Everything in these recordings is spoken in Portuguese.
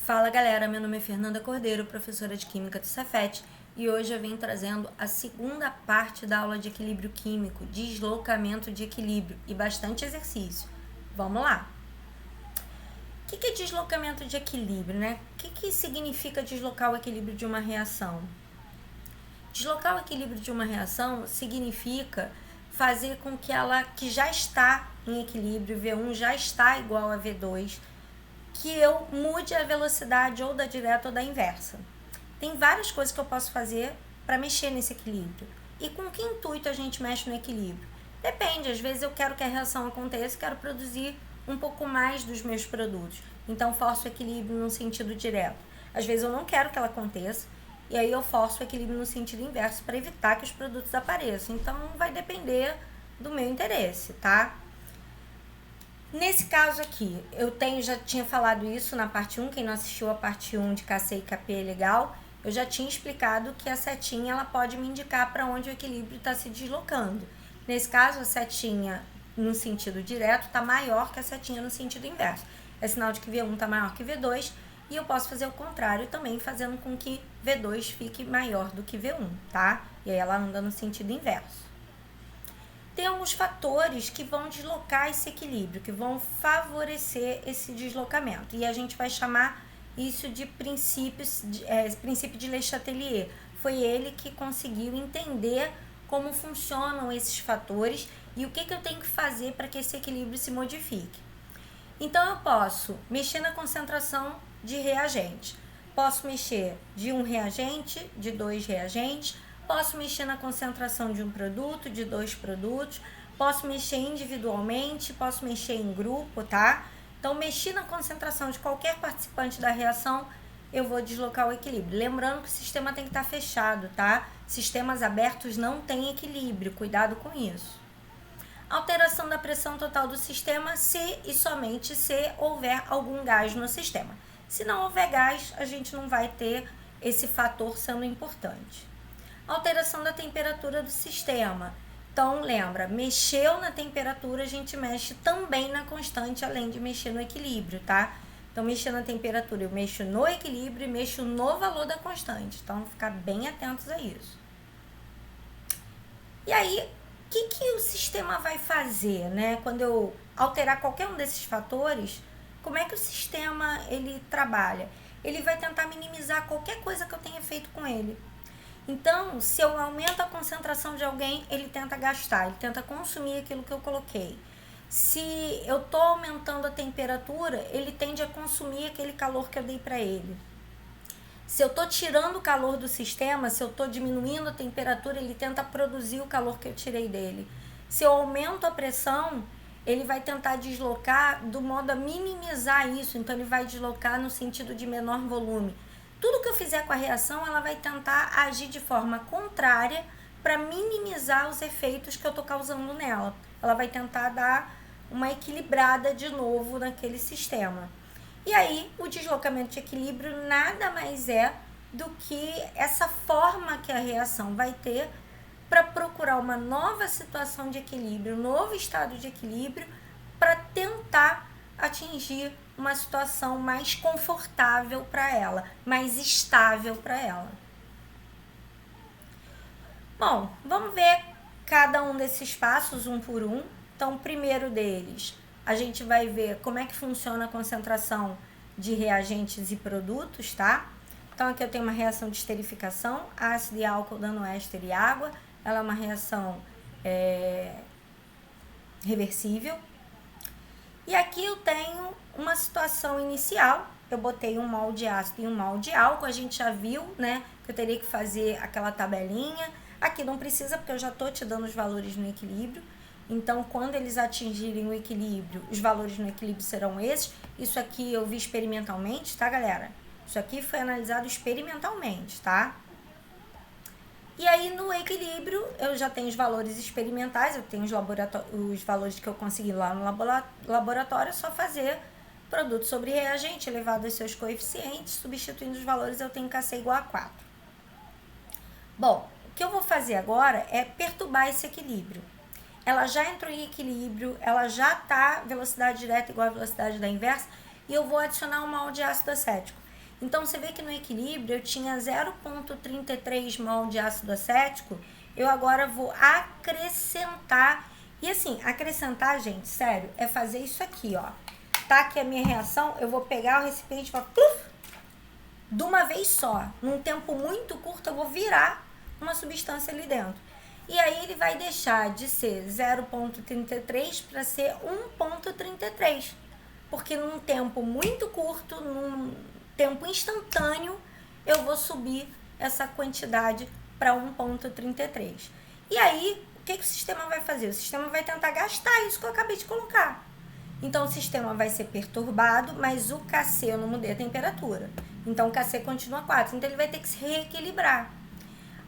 Fala galera, meu nome é Fernanda Cordeiro, professora de Química do Cefet, e hoje eu venho trazendo a segunda parte da aula de equilíbrio químico, deslocamento de equilíbrio e bastante exercício. Vamos lá! O que é deslocamento de equilíbrio, né? O que significa deslocar o equilíbrio de uma reação? Deslocar o equilíbrio de uma reação significa fazer com que ela, que já está em equilíbrio, V1 já está igual a V2, que eu mude a velocidade ou da direta ou da inversa. Tem várias coisas que eu posso fazer para mexer nesse equilíbrio. E com que intuito a gente mexe no equilíbrio? Depende, às vezes eu quero que a reação aconteça e quero produzir um pouco mais dos meus produtos. Então forço o equilíbrio no sentido direto. Às vezes eu não quero que ela aconteça e aí eu forço o equilíbrio no sentido inverso para evitar que os produtos apareçam. Então vai depender do meu interesse, tá? Nesse caso aqui, já tinha falado isso na parte 1, quem não assistiu a parte 1 de KC e KP é legal, eu já tinha explicado que a setinha ela pode me indicar para onde o equilíbrio está se deslocando. Nesse caso, a setinha no sentido direto está maior que a setinha no sentido inverso. É sinal de que V1 está maior que V2 e eu posso fazer o contrário também, fazendo com que V2 fique maior do que V1, tá? E aí ela anda no sentido inverso. Tem alguns fatores que vão deslocar esse equilíbrio, que vão favorecer esse deslocamento. E a gente vai chamar isso de princípio de Le Chatelier. Foi ele que conseguiu entender como funcionam esses fatores e o que eu tenho que fazer para que esse equilíbrio se modifique. Então, eu posso mexer na concentração de reagente. Posso mexer de um reagente, de dois reagentes. Posso mexer na concentração de um produto, de dois produtos, posso mexer individualmente, posso mexer em grupo, tá? Então, mexer na concentração de qualquer participante da reação, eu vou deslocar o equilíbrio. Lembrando que o sistema tem que estar fechado, tá? Sistemas abertos não têm equilíbrio, cuidado com isso. Alteração da pressão total do sistema, se e somente se houver algum gás no sistema. Se não houver gás, a gente não vai ter esse fator sendo importante. Alteração da temperatura do sistema. Então, lembra, mexeu na temperatura, a gente mexe também na constante, além de mexer no equilíbrio, tá? Então, mexer na temperatura, eu mexo no equilíbrio e mexo no valor da constante. Então, ficar bem atentos a isso. E aí, o que o sistema vai fazer, né? Quando eu alterar qualquer um desses fatores, como é que o sistema ele trabalha? Ele vai tentar minimizar qualquer coisa que eu tenha feito com ele. Então, se eu aumento a concentração de alguém, ele tenta gastar, ele tenta consumir aquilo que eu coloquei. Se eu estou aumentando a temperatura, ele tende a consumir aquele calor que eu dei para ele. Se eu estou tirando o calor do sistema, se eu estou diminuindo a temperatura, ele tenta produzir o calor que eu tirei dele. Se eu aumento a pressão, ele vai tentar deslocar do modo a minimizar isso, então ele vai deslocar no sentido de menor volume. Tudo que eu fizer com a reação, ela vai tentar agir de forma contrária para minimizar os efeitos que eu estou causando nela. Ela vai tentar dar uma equilibrada de novo naquele sistema. E aí, o deslocamento de equilíbrio nada mais é do que essa forma que a reação vai ter para procurar uma nova situação de equilíbrio, um novo estado de equilíbrio, para tentar atingir uma situação mais confortável para ela, mais estável para ela. Bom, vamos ver cada um desses passos um por um. Então, o primeiro deles, a gente vai ver como é que funciona a concentração de reagentes e produtos, tá? Então, aqui eu tenho uma reação de esterificação, ácido e álcool dando éster e água. Ela é uma reação reversível. E aqui eu tenho uma situação inicial, eu botei um mol de ácido e um mol de álcool, a gente já viu, né, que eu teria que fazer aquela tabelinha. Aqui não precisa, porque eu já estou te dando os valores no equilíbrio. Então, quando eles atingirem o equilíbrio, os valores no equilíbrio serão esses. Isso aqui eu vi experimentalmente, tá, galera? Isso aqui foi analisado experimentalmente, tá? E aí, no equilíbrio, eu já tenho os valores experimentais, eu tenho os valores que eu consegui lá no laboratório, é só fazer produto sobre reagente elevado aos seus coeficientes, substituindo os valores, eu tenho KC igual a 4. Bom, o que eu vou fazer agora é perturbar esse equilíbrio. Ela já entrou em equilíbrio, ela já está velocidade direta igual a velocidade da inversa, e eu vou adicionar um mol de ácido acético. Então, você vê que no equilíbrio eu tinha 0,33 mol de ácido acético, eu agora vou acrescentar. E assim, acrescentar, gente, sério, é fazer isso aqui, ó. Tá aqui a minha reação, eu vou pegar o recipiente e vou... de uma vez só. Num tempo muito curto, eu vou virar uma substância ali dentro. E aí ele vai deixar de ser 0,33 para ser 1,33. Porque num tempo muito curto, num tempo instantâneo, eu vou subir essa quantidade para 1,33. E aí, o que o sistema vai fazer? O sistema vai tentar gastar isso que eu acabei de colocar. Então, o sistema vai ser perturbado, mas o Kc eu não mudei a temperatura. Então, o Kc continua 4. Então, ele vai ter que se reequilibrar.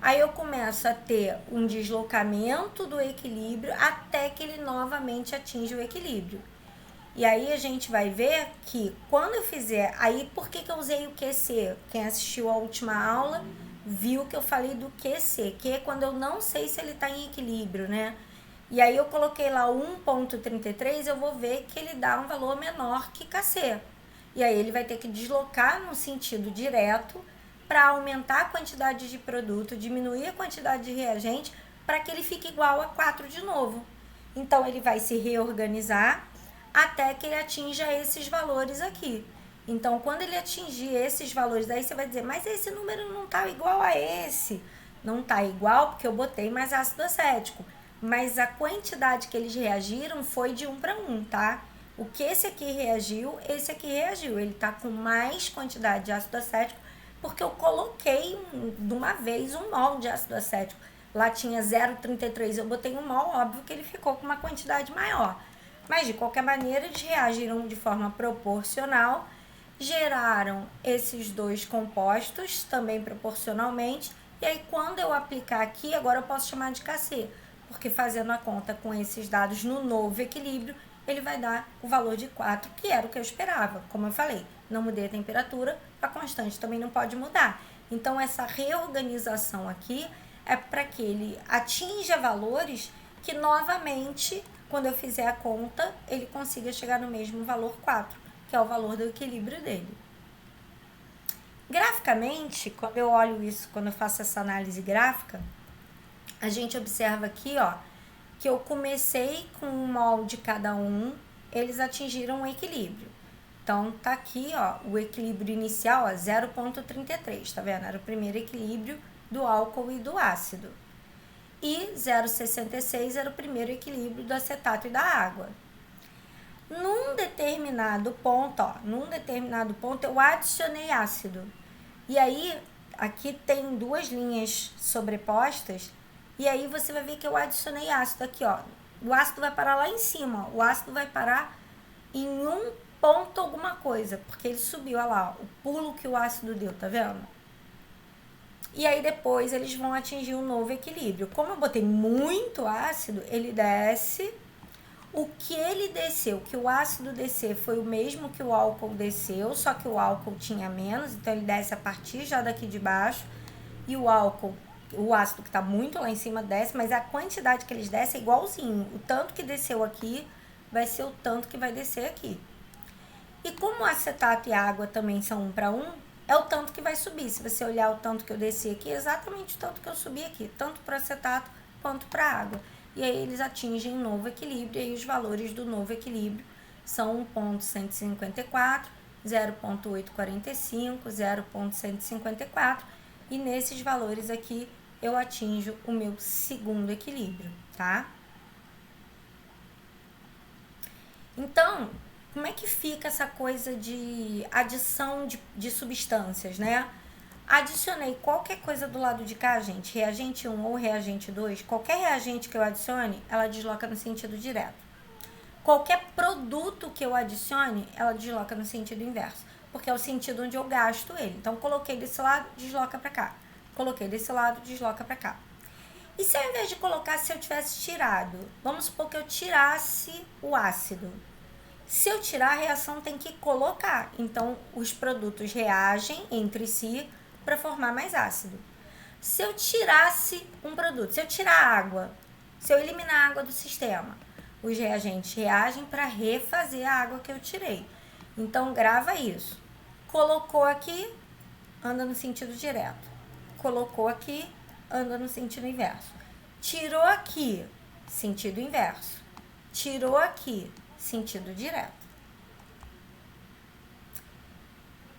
Aí, eu começo a ter um deslocamento do equilíbrio até que ele novamente atinja o equilíbrio. E aí, a gente vai ver que quando eu fizer... Aí, por que eu usei o QC? Quem assistiu a última aula viu que eu falei do QC, que é quando eu não sei se ele está em equilíbrio, né? E aí eu coloquei lá 1,33, eu vou ver que ele dá um valor menor que Kc. E aí ele vai ter que deslocar no sentido direto para aumentar a quantidade de produto, diminuir a quantidade de reagente, para que ele fique igual a 4 de novo. Então ele vai se reorganizar até que ele atinja esses valores aqui. Então, quando ele atingir esses valores, aí você vai dizer, mas esse número não está igual a esse. Não está igual porque eu botei mais ácido acético. Mas a quantidade que eles reagiram foi de 1 para 1, tá? O que esse aqui reagiu, esse aqui reagiu. Ele tá com mais quantidade de ácido acético porque eu coloquei de uma vez 1 mol de ácido acético. Lá tinha 0,33, eu botei 1 mol, óbvio que ele ficou com uma quantidade maior. Mas, de qualquer maneira, eles reagiram de forma proporcional, geraram esses dois compostos também proporcionalmente. E aí, quando eu aplicar aqui, agora eu posso chamar de Kc. Porque fazendo a conta com esses dados no novo equilíbrio, ele vai dar o valor de 4, que era o que eu esperava. Como eu falei, não mudei a temperatura, a constante também não pode mudar. Então, essa reorganização aqui é para que ele atinja valores que, novamente, quando eu fizer a conta, ele consiga chegar no mesmo valor 4, que é o valor do equilíbrio dele. Graficamente, quando eu olho isso, quando eu faço essa análise gráfica, a gente observa aqui, ó, que eu comecei com 1 mol de cada um, eles atingiram um equilíbrio. Então, tá aqui, ó, o equilíbrio inicial, ó, 0,33, tá vendo? Era o primeiro equilíbrio do álcool e do ácido. E 0,66 era o primeiro equilíbrio do acetato e da água. Num determinado ponto, eu adicionei ácido. E aí, aqui tem duas linhas sobrepostas. E aí você vai ver que eu adicionei ácido aqui, ó. O ácido vai parar lá em cima, ó. O ácido vai parar em 1 ponto alguma coisa, porque ele subiu, olha lá, ó, o pulo que o ácido deu, tá vendo? E aí depois eles vão atingir um novo equilíbrio. Como eu botei muito ácido, ele desce. O que ele desceu, que o ácido descer foi o mesmo que o álcool desceu, só que o álcool tinha menos, então ele desce a partir já daqui de baixo. E o álcool, o ácido que está muito lá em cima desce, mas a quantidade que eles descem é igualzinho. O tanto que desceu aqui vai ser o tanto que vai descer aqui. E como o acetato e a água também são 1 para 1, é o tanto que vai subir. Se você olhar o tanto que eu desci aqui, é exatamente o tanto que eu subi aqui, tanto para acetato quanto para água. E aí eles atingem um novo equilíbrio, e aí os valores do novo equilíbrio são 1,154, 0,845, 0,154, e nesses valores aqui eu atinjo o meu segundo equilíbrio, tá? Então, como é que fica essa coisa de adição de substâncias, né? Adicionei qualquer coisa do lado de cá, gente, reagente 1 ou reagente 2, qualquer reagente que eu adicione, ela desloca no sentido direto. Qualquer produto que eu adicione, ela desloca no sentido inverso, porque é o sentido onde eu gasto ele. Então, coloquei desse lado, desloca para cá. Coloquei desse lado, desloca para cá. E se ao invés de colocar, se eu tivesse tirado, vamos supor que eu tirasse o ácido. Se eu tirar, a reação tem que colocar. Então, os produtos reagem entre si para formar mais ácido. Se eu tirasse um produto, se eu tirar a água, se eu eliminar a água do sistema, os reagentes reagem para refazer a água que eu tirei. Então, grava isso. Colocou aqui, anda no sentido direto. Colocou aqui, anda no sentido inverso. Tirou aqui, sentido inverso. Tirou aqui, sentido direto.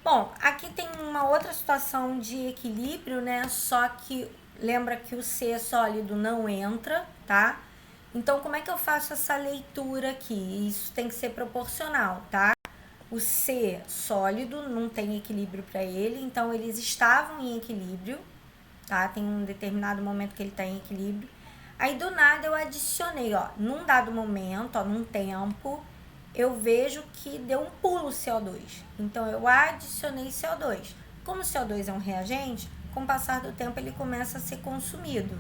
Bom, aqui tem uma outra situação de equilíbrio, né? Só que lembra que o C sólido não entra, tá? Então, como é que eu faço essa leitura aqui? Isso tem que ser proporcional, tá? O C sólido não tem equilíbrio para ele, então eles estavam em equilíbrio, tá? Tem um determinado momento que ele está em equilíbrio. Aí, do nada, eu adicionei, ó, num dado momento, ó, num tempo, eu vejo que deu um pulo CO2. Então, eu adicionei CO2. Como o CO2 é um reagente, com o passar do tempo, ele começa a ser consumido.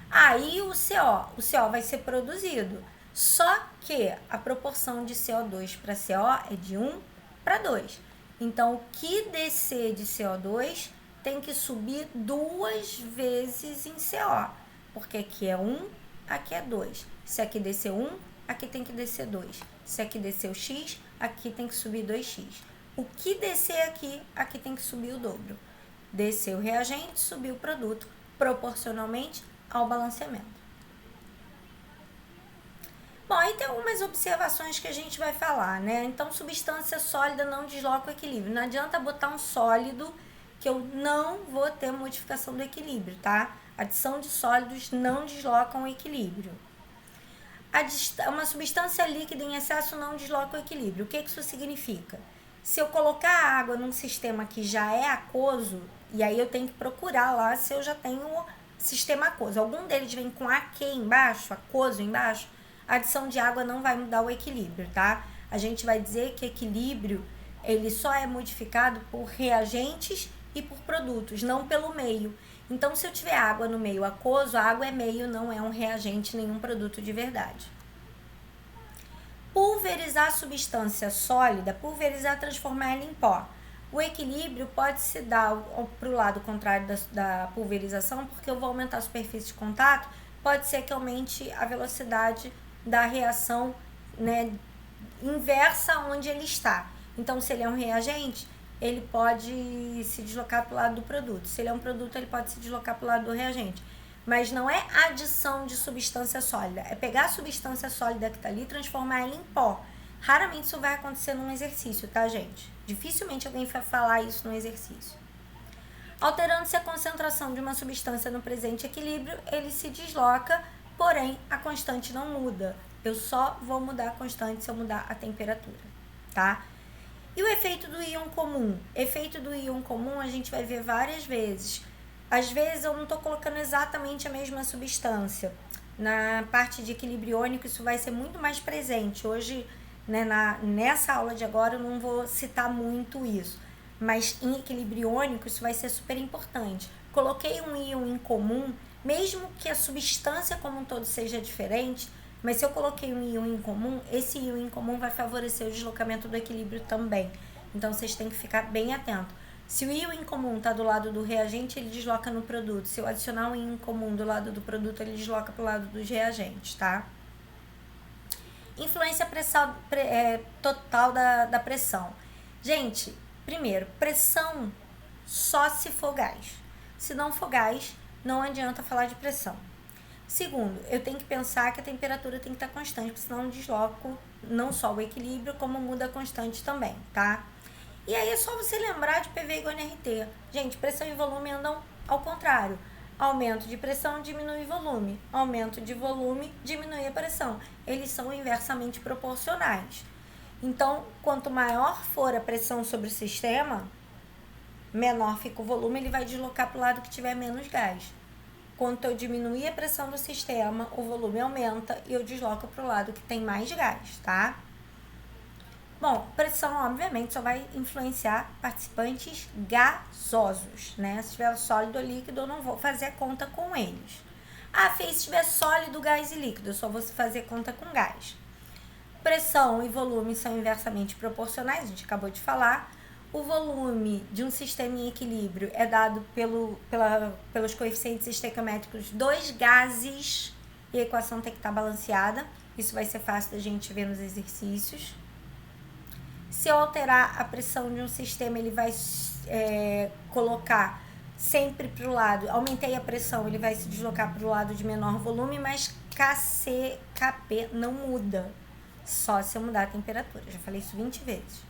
Aí, o CO vai ser produzido. Só que a proporção de CO2 para CO é de 1 para 2. Então, o que descer de CO2 tem que subir 2 vezes em CO. Porque aqui é 1, aqui é 2. Se aqui descer 1, aqui tem que descer 2. Se aqui descer o X, aqui tem que subir 2x. O que descer aqui, aqui tem que subir o dobro. Desceu o reagente, subiu o produto, proporcionalmente ao balanceamento. Bom, aí tem algumas observações que a gente vai falar, né? Então, substância sólida não desloca o equilíbrio. Não adianta botar um sólido que eu não vou ter modificação do equilíbrio, tá? Adição de sólidos não deslocam o equilíbrio. Uma substância líquida em excesso não desloca o equilíbrio. O que isso significa? Se eu colocar a água num sistema que já é aquoso, e aí eu tenho que procurar lá se eu já tenho sistema aquoso. Algum deles vem com aqui embaixo, aquoso embaixo, a adição de água não vai mudar o equilíbrio, tá? A gente vai dizer que equilíbrio, ele só é modificado por reagentes e por produtos, não pelo meio. Então, se eu tiver água no meio aquoso, a água é meio, não é um reagente, nenhum produto de verdade. Pulverizar substância sólida, pulverizar, transformar ela em pó. O equilíbrio pode se dar para o lado contrário da pulverização, porque eu vou aumentar a superfície de contato, pode ser que aumente a velocidade da reação, né, inversa onde ele está. Então, se ele é um reagente, ele pode se deslocar para o lado do produto. Se ele é um produto, ele pode se deslocar para o lado do reagente. Mas não é adição de substância sólida, é pegar a substância sólida que está ali e transformar ela em pó. Raramente isso vai acontecer num exercício, tá, gente? Dificilmente alguém vai falar isso no exercício. Alterando-se a concentração de uma substância no presente equilíbrio, ele se desloca, porém a constante não muda. Eu só vou mudar a constante se eu mudar a temperatura, tá? E o efeito do íon comum? Efeito do íon comum a gente vai ver várias vezes. Às vezes eu não estou colocando exatamente a mesma substância. Na parte de equilíbrio iônico isso vai ser muito mais presente. Hoje, né, nessa aula de agora eu não vou citar muito isso. Mas em equilíbrio iônico isso vai ser super importante. Coloquei um íon em comum, mesmo que a substância como um todo seja diferente, mas se eu coloquei um íon em comum, esse íon em comum vai favorecer o deslocamento do equilíbrio também. Então, vocês têm que ficar bem atentos. Se o íon em comum está do lado do reagente, ele desloca no produto. Se eu adicionar um íon em comum do lado do produto, ele desloca para o lado dos reagentes, tá? Influência total da pressão. Gente, primeiro, pressão só se for gás. Se não for gás, não adianta falar de pressão. Segundo, eu tenho que pensar que a temperatura tem que estar constante, porque senão eu desloco não só o equilíbrio, como muda a constante também, tá? E aí é só você lembrar de PV igual a NRT. Gente, pressão e volume andam ao contrário. Aumento de pressão diminui volume. Aumento de volume diminui a pressão. Eles são inversamente proporcionais. Então, quanto maior for a pressão sobre o sistema, menor fica o volume, ele vai deslocar para o lado que tiver menos gás. Quanto eu diminuir a pressão do sistema, o volume aumenta e eu desloco para o lado que tem mais gás, tá? Bom, pressão, obviamente, só vai influenciar participantes gasosos, né? Se tiver sólido ou líquido, eu não vou fazer conta com eles. Ah, Fê, se tiver sólido, gás e líquido, eu só vou fazer conta com gás. Pressão e volume são inversamente proporcionais, a gente acabou de falar. O volume de um sistema em equilíbrio é dado pelos coeficientes estequiométricos dos gases e a equação tem que estar balanceada. Isso vai ser fácil da gente ver nos exercícios. Se eu alterar a pressão de um sistema, ele vai colocar sempre para o lado, aumentei a pressão, ele vai se deslocar para o lado de menor volume, mas KP não muda, só se eu mudar a temperatura. Já falei isso 20 vezes.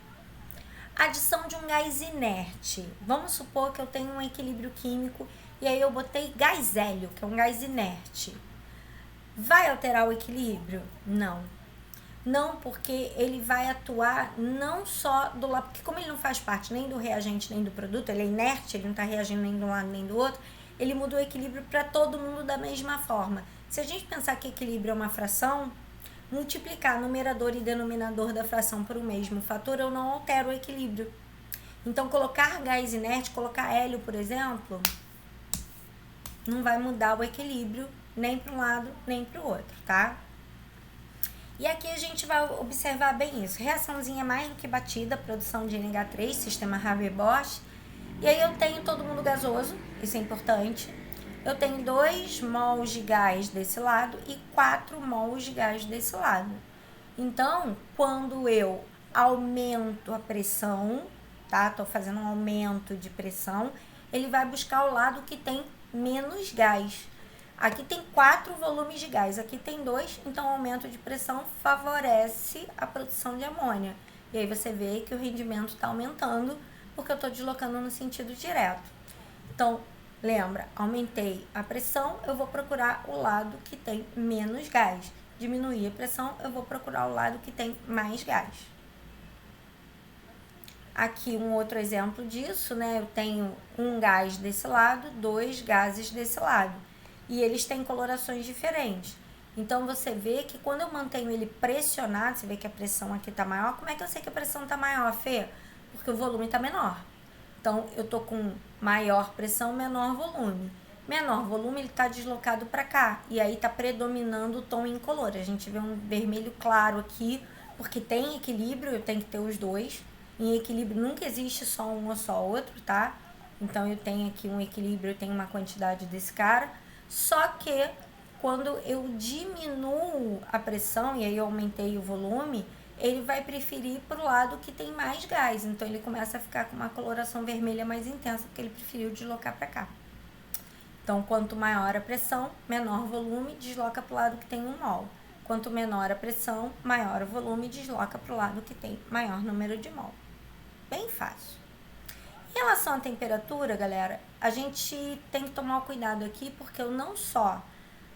Adição de um gás inerte. Vamos supor que eu tenho um equilíbrio químico e aí eu botei gás hélio, que é um gás inerte. Vai alterar o equilíbrio? Não. Não, porque ele vai atuar não só do lado, porque como ele não faz parte nem do reagente nem do produto, ele é inerte, ele não está reagindo nem de um lado nem do outro, ele muda o equilíbrio para todo mundo da mesma forma. Se a gente pensar que equilíbrio é uma fração, multiplicar numerador e denominador da fração por o mesmo fator, eu não altero o equilíbrio. Então, colocar gás inerte, colocar hélio, por exemplo, não vai mudar o equilíbrio nem para um lado nem para o outro, tá? E aqui a gente vai observar bem isso. Reaçãozinha mais do que batida, produção de NH3, sistema Haber-Bosch. E aí eu tenho todo mundo gasoso, isso é importante. Eu tenho 2 mols de gás desse lado e 4 mols de gás desse lado. Então, quando eu aumento a pressão, tá? Tô fazendo um aumento de pressão, ele vai buscar o lado que tem menos gás. Aqui tem 4 volumes de gás, aqui tem 2, então o aumento de pressão favorece a produção de amônia. E aí você vê que o rendimento está aumentando, porque eu estou deslocando no sentido direto. Então, lembra, aumentei a pressão, eu vou procurar o lado que tem menos gás. Diminuir a pressão, eu vou procurar o lado que tem mais gás. Aqui um outro exemplo disso, né? Eu tenho um gás desse lado, 2 gases desse lado. E eles têm colorações diferentes. Então, você vê que quando eu mantenho ele pressionado, você vê que a pressão aqui está maior. Como é que eu sei que a pressão está maior, Fê? Porque o volume está menor. Então, eu tô com maior pressão, menor volume. Menor volume, ele está deslocado para cá. E aí está predominando o tom incolor. A gente vê um vermelho claro aqui, porque tem equilíbrio, eu tenho que ter os dois. Em equilíbrio nunca existe só um ou só outro, tá? Então, eu tenho aqui um equilíbrio, eu tenho uma quantidade desse cara. Só que quando eu diminuo a pressão e aí eu aumentei o volume, ele vai preferir para o lado que tem mais gás. Então, ele começa a ficar com uma coloração vermelha mais intensa, porque ele preferiu deslocar para cá. Então, quanto maior a pressão, menor volume, desloca para o lado que tem um mol. Quanto menor a pressão, maior o volume, desloca para o lado que tem maior número de mol. Bem fácil. Em relação à temperatura, galera, a gente tem que tomar cuidado aqui, porque eu não só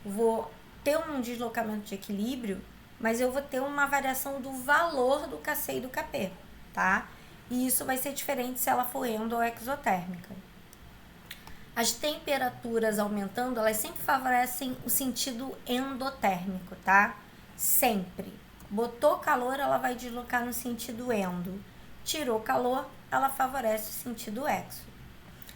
vou ter um deslocamento de equilíbrio, mas eu vou ter uma variação do valor do Kc e do Kp, tá? E isso vai ser diferente se ela for endo ou exotérmica. As temperaturas aumentando, elas sempre favorecem o sentido endotérmico, tá? Sempre. Botou calor, ela vai deslocar no sentido endo. Tirou calor, ela favorece o sentido exo.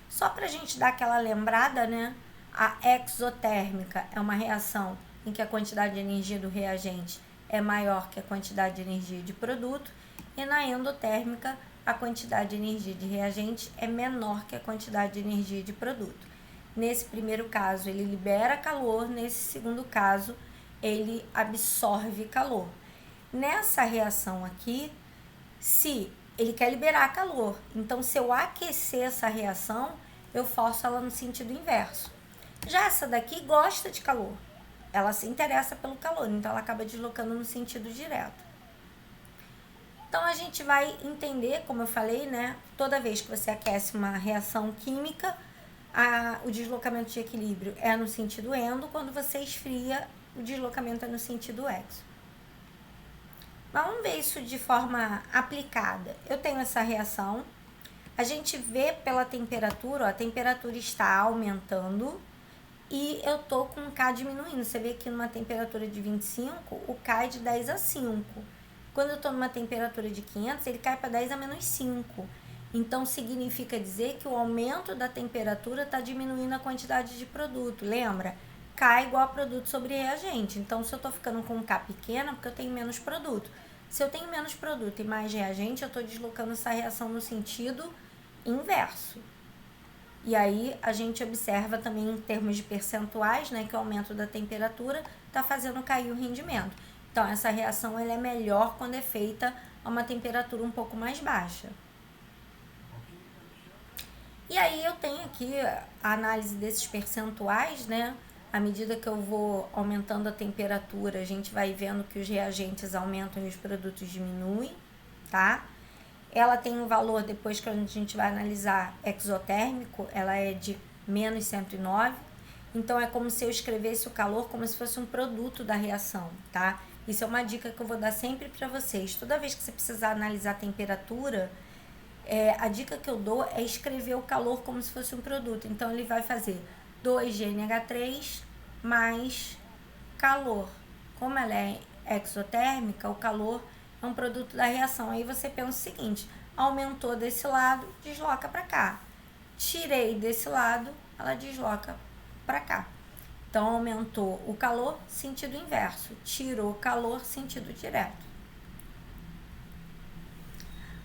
Só pra gente dar aquela lembrada, né? A exotérmica é uma reação em que a quantidade de energia do reagente é maior que a quantidade de energia de produto, e na endotérmica a quantidade de energia de reagente é menor que a quantidade de energia de produto. Nesse primeiro caso, ele libera calor, nesse segundo caso, ele absorve calor. Nessa reação aqui, se ele quer liberar calor, então se eu aquecer essa reação, eu forço ela no sentido inverso. Já essa daqui gosta de calor, ela se interessa pelo calor, então ela acaba deslocando no sentido direto. Então, a gente vai entender, como eu falei, né? Toda vez que você aquece uma reação química, o deslocamento de equilíbrio é no sentido endo, quando você esfria, o deslocamento é no sentido exo. Vamos ver isso de forma aplicada. Eu tenho essa reação, a gente vê pela temperatura, ó, a temperatura está aumentando e eu tô com o K diminuindo. Você vê que numa temperatura de 25, o K é de 10 a 5. Quando eu estou numa temperatura de 500, ele cai para 10 a menos 5. Então, significa dizer que o aumento da temperatura está diminuindo a quantidade de produto. Lembra? K igual a produto sobre reagente. Então, se eu estou ficando com um K pequeno, é porque eu tenho menos produto. Se eu tenho menos produto e mais reagente, eu estou deslocando essa reação no sentido inverso. E aí, a gente observa também em termos de percentuais, né, que o aumento da temperatura está fazendo cair o rendimento. Então, essa reação ela é melhor quando é feita a uma temperatura um pouco mais baixa. E aí eu tenho aqui a análise desses percentuais, né? À medida que eu vou aumentando a temperatura, a gente vai vendo que os reagentes aumentam e os produtos diminuem, tá? Ela tem um valor, depois que a gente vai analisar exotérmico, ela é de menos 109. Então, é como se eu escrevesse o calor como se fosse um produto da reação, tá? Isso é uma dica que eu vou dar sempre para vocês. Toda vez que você precisar analisar a temperatura, a dica que eu dou é escrever o calor como se fosse um produto. Então, ele vai fazer 2GNH3 mais calor. Como ela é exotérmica, o calor é um produto da reação. Aí você pensa o seguinte, aumentou desse lado, desloca para cá. Tirei desse lado, ela desloca para cá. Então, aumentou o calor, sentido inverso. Tirou o calor, sentido direto.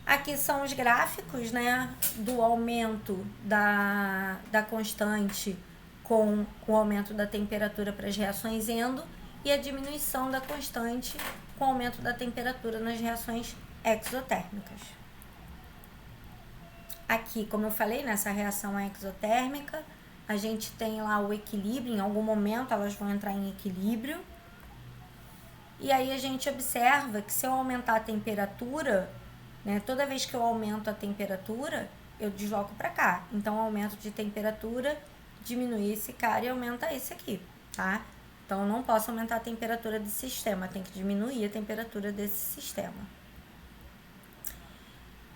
Aqui são os gráficos, né, do aumento da constante com o aumento da temperatura para as reações endo e a diminuição da constante com o aumento da temperatura nas reações exotérmicas. Aqui, como eu falei, nessa reação exotérmica, a gente tem lá o equilíbrio, em algum momento elas vão entrar em equilíbrio. E aí a gente observa que se eu aumentar a temperatura, né, toda vez que eu aumento a temperatura, eu desloco para cá. Então, o aumento de temperatura diminui esse cara e aumenta esse aqui, tá? Então, eu não posso aumentar a temperatura desse sistema, tem que diminuir a temperatura desse sistema.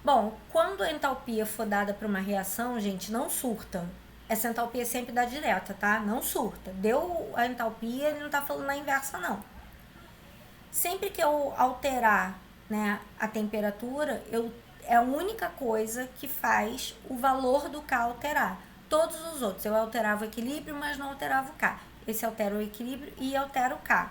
Bom, quando a entalpia for dada para uma reação, gente, não surta. Essa entalpia sempre dá direta, tá? Não surta. Deu a entalpia, ele não tá falando na inversa, não. Sempre que eu alterar, né, a temperatura, é a única coisa que faz o valor do K alterar. Todos os outros, eu alterava o equilíbrio, mas não alterava o K. Esse altera o equilíbrio e altera o K.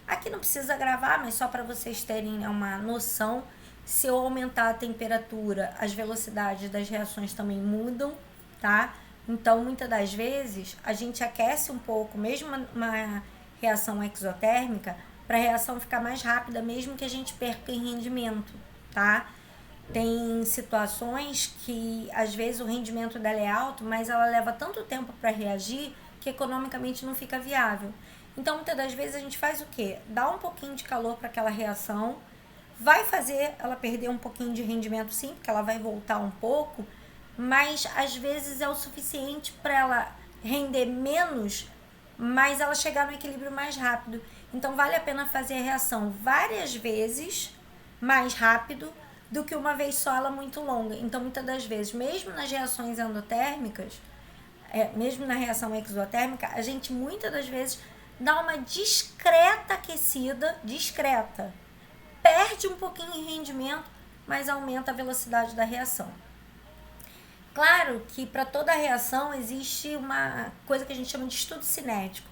Aqui não precisa gravar, mas só para vocês terem uma noção, se eu aumentar a temperatura, as velocidades das reações também mudam, tá? Então, muitas das vezes, a gente aquece um pouco, mesmo uma reação exotérmica, para a reação ficar mais rápida, mesmo que a gente perca em rendimento, tá? Tem situações que, às vezes, o rendimento dela é alto, mas ela leva tanto tempo para reagir que economicamente não fica viável. Então, muitas das vezes, a gente faz o quê? Dá um pouquinho de calor para aquela reação, vai fazer ela perder um pouquinho de rendimento, sim, porque ela vai voltar um pouco, mas, às vezes, é o suficiente para ela render menos, mas ela chegar no equilíbrio mais rápido. Então, vale a pena fazer a reação várias vezes mais rápido do que uma vez só ela muito longa. Então, muitas das vezes, mesmo nas reações endotérmicas, mesmo na reação exotérmica, a gente muitas das vezes dá uma discreta aquecida, discreta. Perde um pouquinho em rendimento, mas aumenta a velocidade da reação. Claro que para toda reação existe uma coisa que a gente chama de estudo cinético.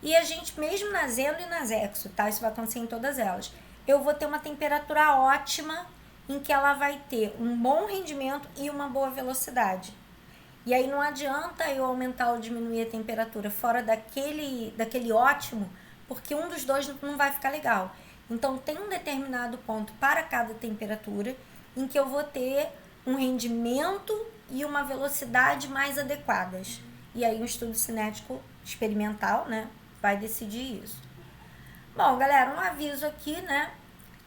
E a gente, mesmo nas endo e nas exo, tá? Isso vai acontecer em todas elas. Eu vou ter uma temperatura ótima em que ela vai ter um bom rendimento e uma boa velocidade. E aí não adianta eu aumentar ou diminuir a temperatura fora daquele ótimo, porque um dos dois não vai ficar legal. Então, tem um determinado ponto para cada temperatura em que eu vou ter um rendimento e uma velocidade mais adequadas. E aí, um estudo cinético experimental, né, vai decidir isso. Bom, galera, um aviso aqui, né?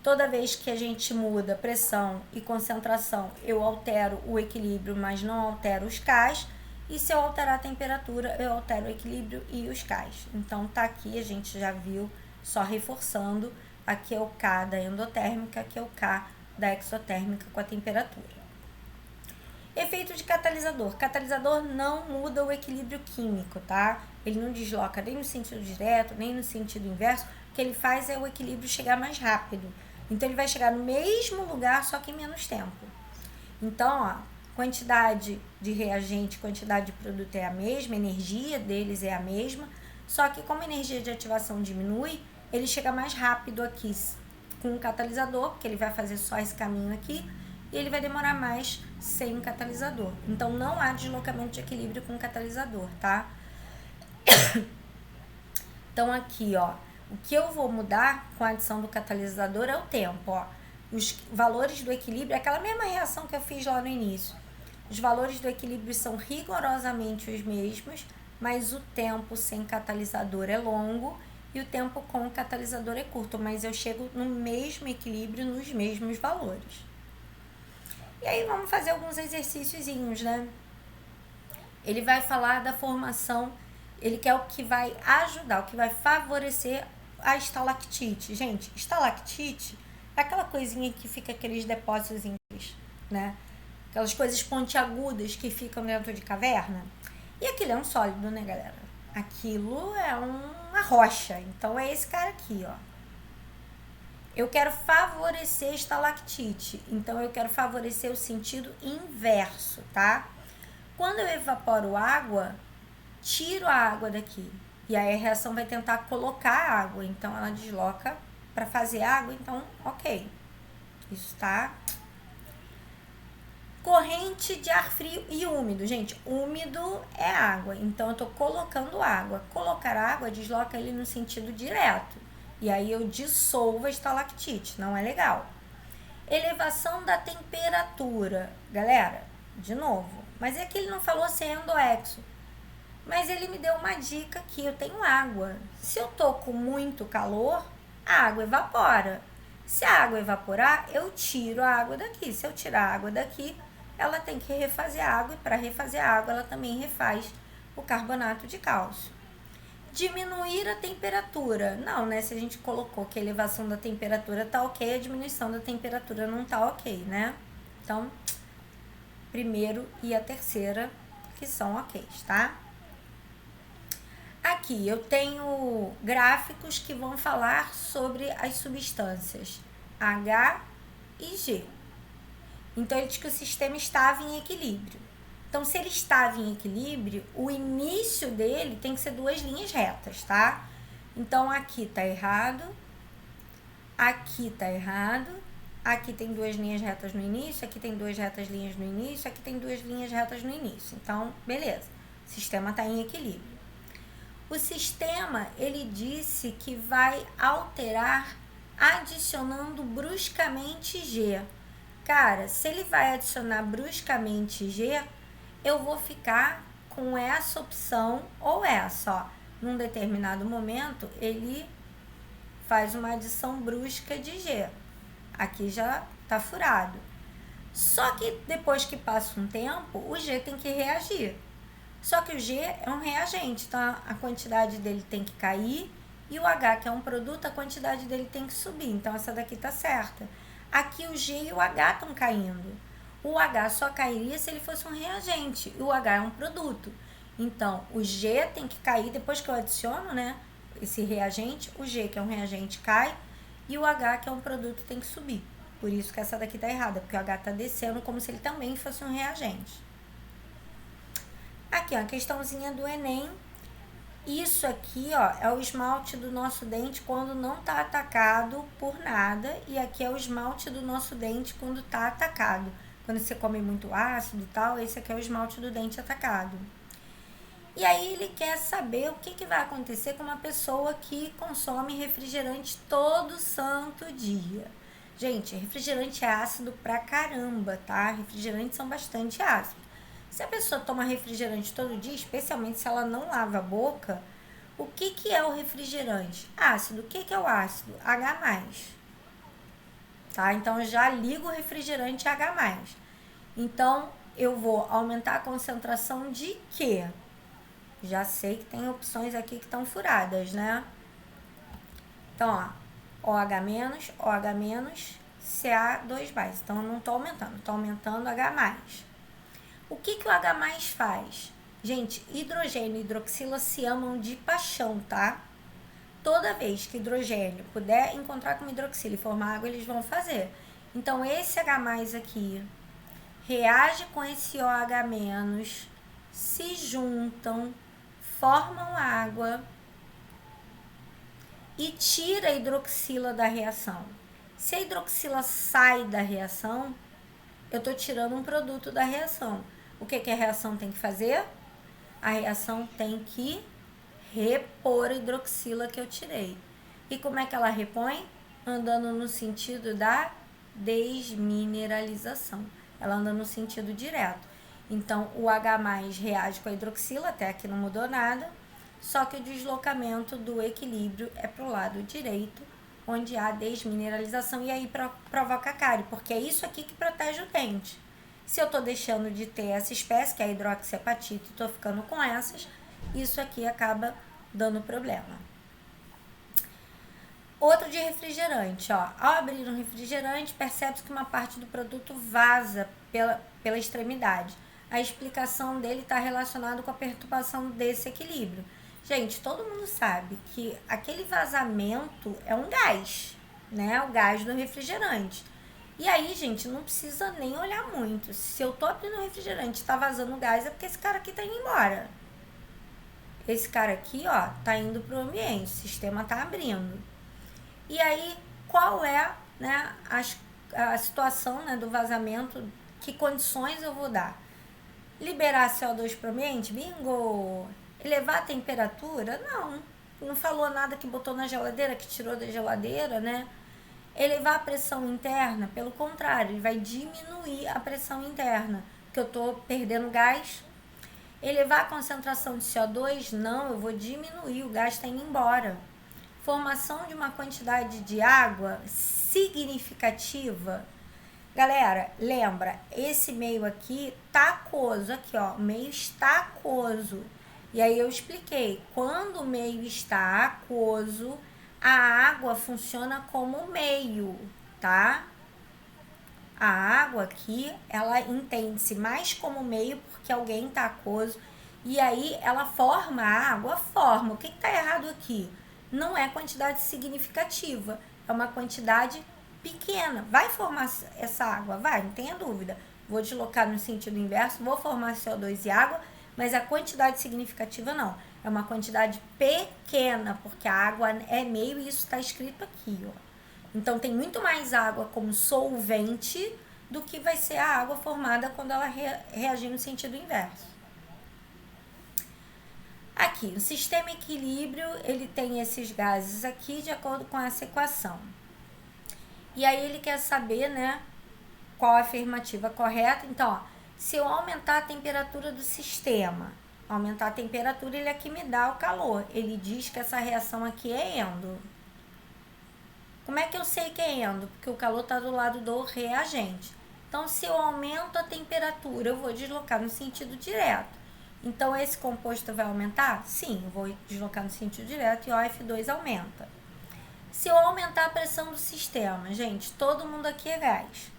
Toda vez que a gente muda pressão e concentração, eu altero o equilíbrio, mas não altero os Ks. E se eu alterar a temperatura, eu altero o equilíbrio e os Ks. Então, tá aqui, a gente já viu, só reforçando. Aqui é o K da endotérmica, aqui é o K da exotérmica com a temperatura. Efeito de catalisador. Catalisador não muda o equilíbrio químico, tá? Ele não desloca nem no sentido direto, nem no sentido inverso. O que ele faz é o equilíbrio chegar mais rápido. Então, ele vai chegar no mesmo lugar, só que em menos tempo. Então, ó, quantidade de reagente, quantidade de produto é a mesma, a energia deles é a mesma, só que como a energia de ativação diminui, ele chega mais rápido aqui com o catalisador, porque ele vai fazer só esse caminho aqui, e ele vai demorar mais sem o catalisador. Então, não há deslocamento de equilíbrio com o catalisador, tá? Então, aqui, ó, o que eu vou mudar com a adição do catalisador é o tempo, ó. Os valores do equilíbrio, aquela mesma reação que eu fiz lá no início. Os valores do equilíbrio são rigorosamente os mesmos, mas o tempo sem catalisador é longo e o tempo com catalisador é curto, mas eu chego no mesmo equilíbrio, nos mesmos valores. E aí vamos fazer alguns exercíciozinhos, né? Ele vai falar da formação, ele quer o que vai ajudar, o que vai favorecer a estalactite. Gente, estalactite é aquela coisinha que fica aqueles depósitos, né? Aquelas coisas pontiagudas que ficam dentro de caverna. E aquilo é um sólido, né, galera? Aquilo é uma rocha. Então é esse cara aqui, ó. Eu quero favorecer estalactite. Então eu quero favorecer o sentido inverso, tá? Quando eu evaporo água, tiro a água daqui. E aí a reação vai tentar colocar a água. Então ela desloca para fazer água. Então, ok. Isso tá. Corrente de ar frio e úmido. Gente, úmido é água. Então eu tô colocando água. Colocar água desloca ele no sentido direto. E aí eu dissolvo a estalactite. Não é legal. Elevação da temperatura. Galera, de novo. Mas é que ele não falou se é endoexo. Mas ele me deu uma dica que eu tenho água. Se eu tô com muito calor, a água evapora. Se a água evaporar, eu tiro a água daqui. Se eu tirar a água daqui, ela tem que refazer a água. E para refazer a água, ela também refaz o carbonato de cálcio. Diminuir a temperatura. Não, né? Se a gente colocou que a elevação da temperatura tá ok, a diminuição da temperatura não tá ok, né? Então, primeiro e a terceira que são ok, tá? Aqui eu tenho gráficos que vão falar sobre as substâncias H e G. Então ele diz que o sistema estava em equilíbrio. Então, se ele estava em equilíbrio, o início dele tem que ser duas linhas retas, tá? Então, aqui tá errado, aqui tá errado, aqui tem duas linhas retas no início, aqui tem duas linhas no início, aqui tem duas linhas retas no início. Então, beleza, o sistema tá em equilíbrio. O sistema, ele disse que vai alterar adicionando bruscamente G. Cara, se ele vai adicionar bruscamente G, eu vou ficar com essa opção ou essa, ó. Num determinado momento, ele faz uma adição brusca de G. Aqui já tá furado. Só que depois que passa um tempo, o G tem que reagir. Só que o G é um reagente, então a quantidade dele tem que cair e o H, que é um produto, a quantidade dele tem que subir. Então essa daqui tá certa. Aqui o G e o H estão caindo. O H só cairia se ele fosse um reagente e o H é um produto. Então o G tem que cair depois que eu adiciono, né, esse reagente. O G, que é um reagente, cai e o H, que é um produto, tem que subir. Por isso que essa daqui tá errada, porque o H tá descendo como se ele também fosse um reagente. Aqui, ó, a questãozinha do Enem. Isso aqui, ó, é o esmalte do nosso dente quando não tá atacado por nada. E aqui é o esmalte do nosso dente quando tá atacado. Quando você come muito ácido e tal, esse aqui é o esmalte do dente atacado. E aí ele quer saber o que vai acontecer com uma pessoa que consome refrigerante todo santo dia. Gente, refrigerante é ácido pra caramba, tá? Refrigerantes são bastante ácidos. Se a pessoa toma refrigerante todo dia, especialmente se ela não lava a boca, o que é o refrigerante? Ácido. O que é o ácido? H+. Tá? Então, eu já ligo o refrigerante H+. Então, eu vou aumentar a concentração de quê? Já sei que tem opções aqui que estão furadas, né? Então, ó, OH-, OH-, Ca2+. Então, eu não estou aumentando, estou aumentando H+. O que o H+ faz? Gente, hidrogênio e hidroxila se amam de paixão, tá? Toda vez que hidrogênio puder encontrar com hidroxila e formar água, eles vão fazer. Então, esse H+ aqui reage com esse OH-, se juntam, formam água e tira a hidroxila da reação. Se a hidroxila sai da reação, eu estou tirando um produto da reação. O que a reação tem que fazer? A reação tem que repor a hidroxila que eu tirei. E como é que ela repõe? Andando no sentido da desmineralização. Ela anda no sentido direto. Então, o H+ reage com a hidroxila, até aqui não mudou nada, só que o deslocamento do equilíbrio é para o lado direito, onde há desmineralização, e aí provoca cárie, porque é isso aqui que protege o dente. Se eu estou deixando de ter essa espécie, que é a hidroxiapatita, e estou ficando com essas, isso aqui acaba dando problema. Outro de refrigerante, ó. Ao abrir um refrigerante, percebe-se que uma parte do produto vaza pela extremidade. A explicação dele está relacionada com a perturbação desse equilíbrio. Gente, todo mundo sabe que aquele vazamento é um gás, né? O gás do refrigerante. E aí, gente, não precisa nem olhar muito. Se eu tô abrindo um refrigerante e tá vazando gás, é porque esse cara aqui tá indo embora. Esse cara aqui, ó, tá indo pro ambiente, o sistema tá abrindo. E aí, qual é, né, a situação, né, do vazamento? Que condições eu vou dar? Liberar CO2 pro ambiente? Bingo! Elevar a temperatura? Não falou nada que botou na geladeira, que tirou da geladeira, né? Elevar a pressão interna? Pelo contrário, ele vai diminuir a pressão interna, porque eu tô perdendo gás. Elevar a concentração de CO2? Não, eu vou diminuir, o gás está indo embora. Formação de uma quantidade de água significativa. Galera, lembra, esse meio aqui tá aquoso, aqui ó, o meio está aquoso. E aí eu expliquei, quando o meio está aquoso, a água funciona como meio, tá? A água aqui, ela entende-se mais como meio porque alguém tá aquoso. E aí ela forma a água, forma. O que tá errado aqui? Não é quantidade significativa, é uma quantidade pequena. Vai formar essa água? Vai, não tenha dúvida. Vou deslocar no sentido inverso, vou formar CO2 e água, mas a quantidade significativa não. É uma quantidade pequena, porque a água é meio e isso está escrito aqui, ó. Então, tem muito mais água como solvente do que vai ser a água formada quando ela reagir no sentido inverso. Aqui, o sistema equilíbrio, ele tem esses gases aqui de acordo com essa equação. E aí, ele quer saber, né, qual a afirmativa correta. Então, ó, se eu aumentar a temperatura do sistema, aumentar a temperatura, ele aqui me dá o calor. Ele diz que essa reação aqui é endo. Como é que eu sei que é endo? Porque o calor está do lado do reagente. Então, se eu aumento a temperatura, eu vou deslocar no sentido direto. Então, esse composto vai aumentar? Sim, eu vou deslocar no sentido direto e o OF2 aumenta. Se eu aumentar a pressão do sistema, gente, todo mundo aqui é gás.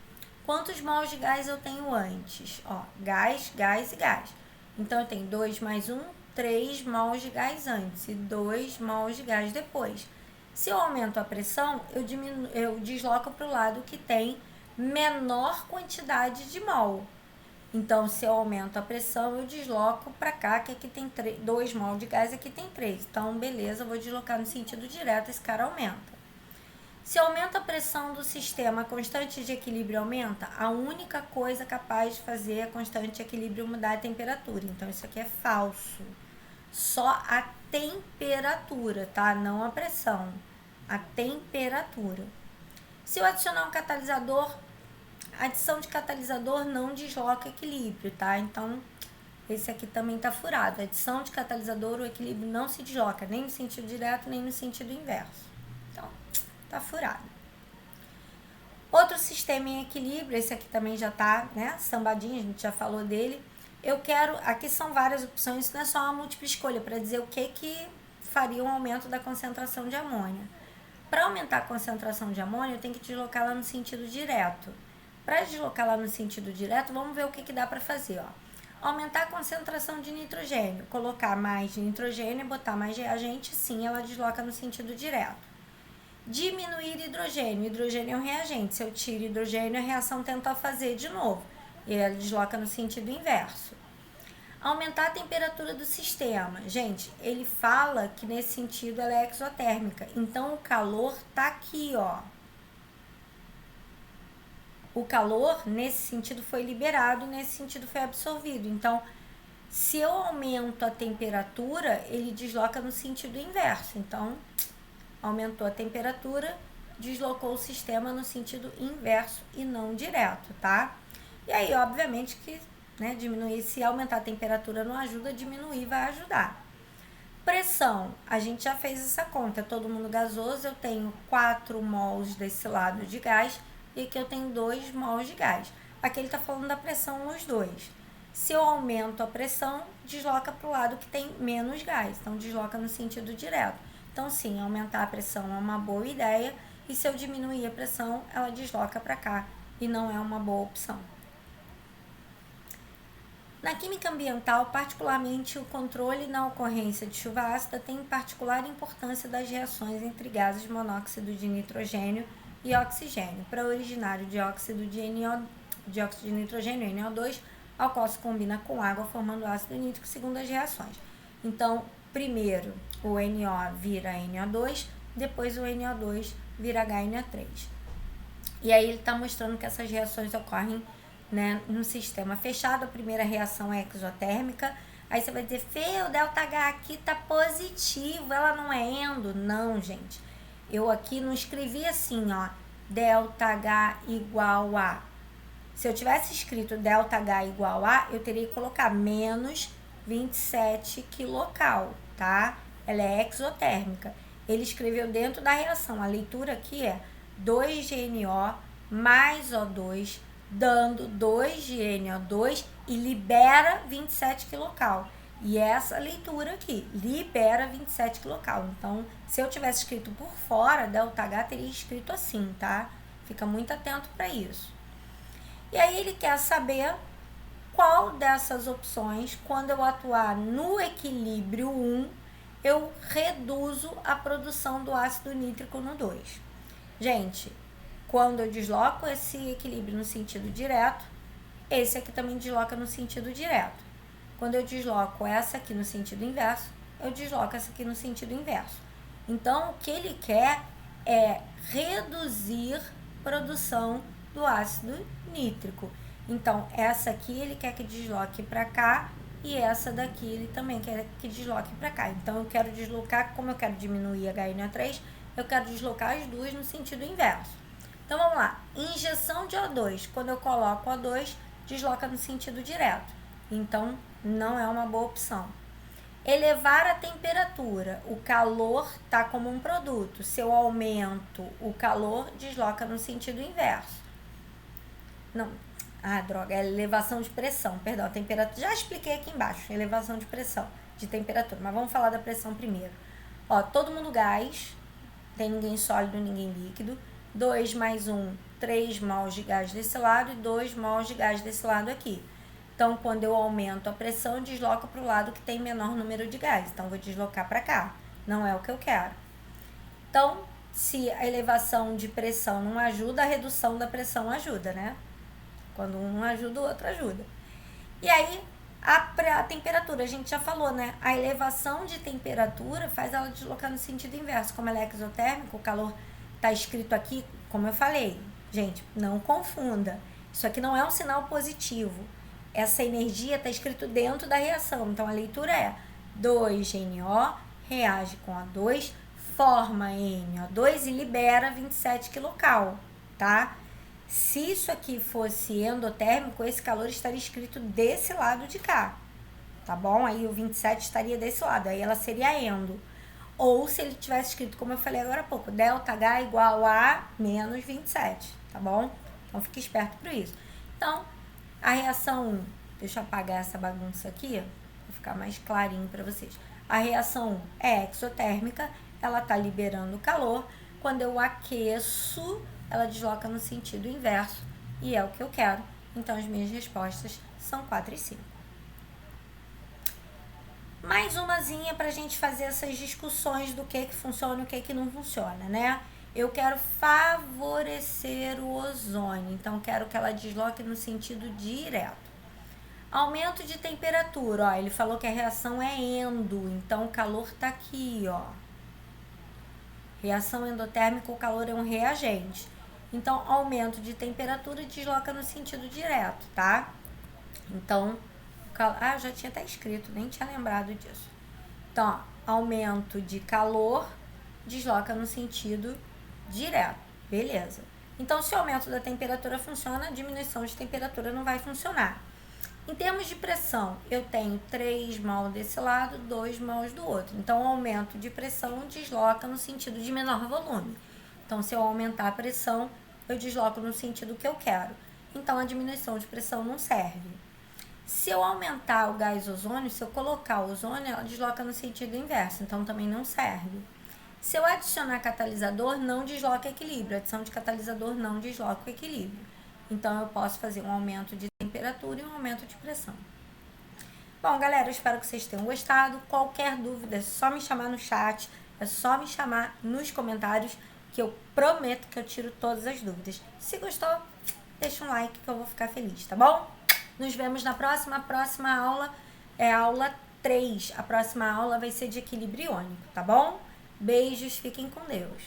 Quantos mols de gás eu tenho antes? Ó, gás, gás e gás. Então, eu tenho 2 mais 1, 3 mols de gás antes e 2 mols de gás depois. Se eu aumento a pressão, eu desloco para o lado que tem menor quantidade de mol. Então, se eu aumento a pressão, eu desloco para cá, que aqui tem 2 mol de gás, aqui tem 3. Então, beleza, eu vou deslocar no sentido direto, esse cara aumenta. Se aumenta a pressão do sistema, a constante de equilíbrio aumenta, a única coisa capaz de fazer a constante de equilíbrio mudar a temperatura. Então, isso aqui é falso. Só a temperatura, tá? Não a pressão. A temperatura. Se eu adicionar um catalisador, a adição de catalisador não desloca equilíbrio, tá? Então, esse aqui também tá furado. A adição de catalisador, o equilíbrio não se desloca, nem no sentido direto, nem no sentido inverso. Então, tá furado. Outro sistema em equilíbrio, esse aqui também já tá, né, sambadinho, a gente já falou dele. Eu quero, aqui são várias opções, isso não é só uma múltipla escolha, para dizer o que faria um aumento da concentração de amônia. Para aumentar a concentração de amônia, eu tenho que deslocar lá no sentido direto. Para deslocar lá no sentido direto, vamos ver o que dá para fazer, ó. Aumentar a concentração de nitrogênio, colocar mais nitrogênio e botar mais reagente, sim, ela desloca no sentido direto. Diminuir hidrogênio. Hidrogênio é um reagente. Se eu tiro hidrogênio, a reação tenta fazer de novo. E ela desloca no sentido inverso. Aumentar a temperatura do sistema. Gente, ele fala que nesse sentido ela é exotérmica. Então, o calor tá aqui, ó. O calor, nesse sentido, foi liberado, nesse sentido, foi absorvido. Então, se eu aumento a temperatura, ele desloca no sentido inverso. Então, aumentou a temperatura, deslocou o sistema no sentido inverso e não direto, tá? E aí, obviamente que, né, diminuir, se aumentar a temperatura não ajuda, diminuir vai ajudar. Pressão, a gente já fez essa conta, todo mundo gasoso, eu tenho 4 mols desse lado de gás e aqui eu tenho 2 mols de gás. Aqui ele está falando da pressão nos dois. Se eu aumento a pressão, desloca para o lado que tem menos gás, então desloca no sentido direto. Então sim, aumentar a pressão é uma boa ideia e se eu diminuir a pressão, ela desloca para cá e não é uma boa opção. Na química ambiental, particularmente o controle na ocorrência de chuva ácida tem particular importância das reações entre gases monóxido de nitrogênio e oxigênio, para originar o dióxido de nitrogênio, NO2, ao qual se combina com água formando ácido nítrico segundo as reações. Então, primeiro o NO vira NO2, depois o NO2 vira HNO3. E aí ele está mostrando que essas reações ocorrem, né, num sistema fechado. A primeira reação é exotérmica. Aí você vai dizer, Fê, o ΔH aqui tá positivo, ela não é endo? Não, gente. Eu aqui não escrevi assim, ó, ΔH igual a. Se eu tivesse escrito ΔH igual a, eu teria que colocar menos 27 quilocal, tá? Ela é exotérmica. Ele escreveu dentro da reação. A leitura aqui é 2GNO mais O2, dando 2GNO2 e libera 27 quilocal. E essa leitura aqui, libera 27 quilocal. Então, se eu tivesse escrito por fora, ΔH teria escrito assim, tá? Fica muito atento para isso. E aí ele quer saber qual dessas opções, quando eu atuar no equilíbrio 1, eu reduzo a produção do ácido nítrico no 2. Gente, quando eu desloco esse equilíbrio no sentido direto, esse aqui também desloca no sentido direto. Quando eu desloco essa aqui no sentido inverso, eu desloco essa aqui no sentido inverso. Então, o que ele quer é reduzir a produção do ácido nítrico. Então, essa aqui ele quer que desloque para cá e essa daqui ele também quer que desloque para cá. Então, eu quero deslocar, como eu quero diminuir a HNO3, eu quero deslocar as duas no sentido inverso. Então, vamos lá. Injeção de O2. Quando eu coloco O2, desloca no sentido direto. Então, não é uma boa opção. Elevar a temperatura. O calor está como um produto. Se eu aumento o calor, desloca no sentido inverso. Não. Ah, droga. É elevação de pressão. Perdão, a temperatura. Já expliquei aqui embaixo. Elevação de pressão, de temperatura. Mas vamos falar da pressão primeiro. Ó, todo mundo gás. Tem ninguém sólido, ninguém líquido. 2 mais 1, 3 mols de gás desse lado e 2 mols de gás desse lado aqui. Então, quando eu aumento a pressão, eu desloco para o lado que tem menor número de gás. Então, eu vou deslocar para cá. Não é o que eu quero. Então, se a elevação de pressão não ajuda, a redução da pressão ajuda, né? Quando um ajuda, o outro ajuda. E aí, a temperatura, a gente já falou, né? A elevação de temperatura faz ela deslocar no sentido inverso. Como ela é exotérmica, o calor está escrito aqui, como eu falei. Gente, não confunda. Isso aqui não é um sinal positivo. Essa energia está escrito dentro da reação. Então, a leitura é 2GNO reage com O2, forma NO2 e libera 27 quilocal, tá? Se isso aqui fosse endotérmico, esse calor estaria escrito desse lado de cá, tá bom? Aí o 27 estaria desse lado, aí ela seria endo. Ou se ele tivesse escrito, como eu falei agora há pouco, ΔH igual a menos 27, tá bom? Então, fique esperto por isso. Então, a reação 1, deixa eu apagar essa bagunça aqui, para ficar mais clarinho para vocês. A reação 1 é exotérmica, ela está liberando calor. Quando eu aqueço, ela desloca no sentido inverso, e é o que eu quero. Então, as minhas respostas são 4 e 5. Mais umazinha para a gente fazer essas discussões do que funciona e o que não funciona, né? Eu quero favorecer o ozônio, então quero que ela desloque no sentido direto. Aumento de temperatura, ó, ele falou que a reação é endo, então o calor tá aqui, ó. Reação endotérmica, o calor é um reagente. Então, aumento de temperatura desloca no sentido direto, tá? Então, eu já tinha até escrito, nem tinha lembrado disso. Então, ó, aumento de calor desloca no sentido direto. Beleza. Então, se o aumento da temperatura funciona, a diminuição de temperatura não vai funcionar. Em termos de pressão, eu tenho 3 mols desse lado, 2 mols do outro. Então, o aumento de pressão desloca no sentido de menor volume. Então, se eu aumentar a pressão, eu desloco no sentido que eu quero. Então, a diminuição de pressão não serve. Se eu aumentar o gás ozônio, se eu colocar o ozônio, ela desloca no sentido inverso. Então, também não serve. Se eu adicionar catalisador, não desloca equilíbrio. A adição de catalisador não desloca o equilíbrio. Então, eu posso fazer um aumento de temperatura e um aumento de pressão. Bom, galera, eu espero que vocês tenham gostado. Qualquer dúvida, é só me chamar no chat, é só me chamar nos comentários, que eu prometo que eu tiro todas as dúvidas. Se gostou, deixa um like que eu vou ficar feliz, tá bom? Nos vemos na próxima. A próxima aula é a aula 3. A próxima aula vai ser de equilíbrio iônico, tá bom? Beijos, fiquem com Deus.